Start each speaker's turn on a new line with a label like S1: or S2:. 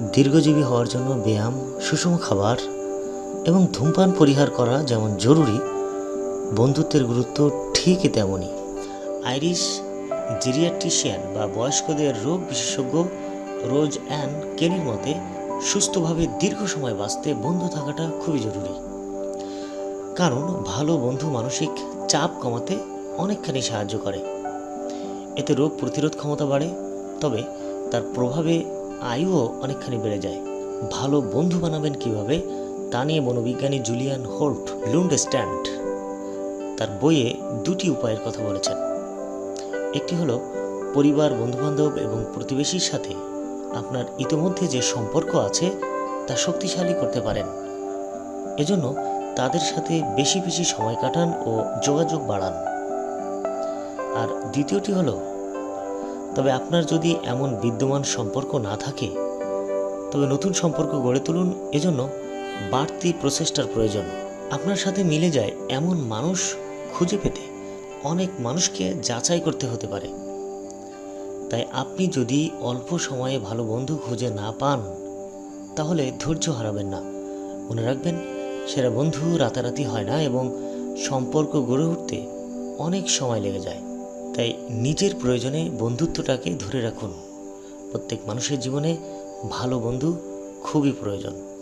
S1: দীর্ঘজীবী হওয়ার জন্য ব্যায়াম, সুষম খাবার এবং ধূমপান পরিহার করা যেমন জরুরি, বন্ধুত্বের গুরুত্ব ঠিকই তেমনই। আইরিশ জেরিয়াট্রিশিয়ান বা বয়স্কদের রোগ বিশেষজ্ঞ রোজ অ্যান কেনির মতে সুস্থভাবে দীর্ঘ সময় বাঁচতে বন্ধু থাকাটা খুবই জরুরি। কারণ ভালো বন্ধু মানসিক চাপ কমাতে অনেকখানি সাহায্য করে। এতে রোগ প্রতিরোধ ক্ষমতা বাড়ে, তবে তার প্রভাবে আয়ুও অনেকখানি বেড়ে যায়। ভালো বন্ধু বানাবেন কিভাবে তা নিয়ে মনোবিজ্ঞানী জুলিয়ান হোল্ট লুন্ডস্ট্যান্ড তার বইয়ে দুটি উপায়ের কথা বলেছেন। একটি হলো পরিবার, বন্ধুবান্ধব এবং প্রতিবেশীর সাথে আপনার ইতিমধ্যে যে সম্পর্ক আছে তা শক্তিশালী করতে পারেন। এজন্য তাদের সাথে বেশি বেশি সময় কাটান ও যোগাযোগ বাড়ান। আর দ্বিতীয়টি হলো, তবে আপনার যদি এমন বিদ্যমান সম্পর্ক না থাকে তবে নতুন সম্পর্ক গড়ে তুলুন। এজন্য বাড়তি প্রচেষ্টার প্রয়োজন। আপনার সাথে মিলে যায় এমন মানুষ খুঁজে পেতে অনেক মানুষকে যাচাই করতে হতে পারে। তাই আপনি যদি অল্প সময়ে ভালো বন্ধু খুঁজে না পান তাহলে ধৈর্য হারাবেন না। মনে রাখবেন, সেরা বন্ধু রাতারাতি হয় না এবং সম্পর্ক গড়ে উঠতে অনেক সময় লেগে যায়। তাই নিজের প্রয়োজনে বন্ধুত্বটাকে ধরে রাখুন। প্রত্যেক মানুষের জীবনে ভালো বন্ধু খুবই প্রয়োজন।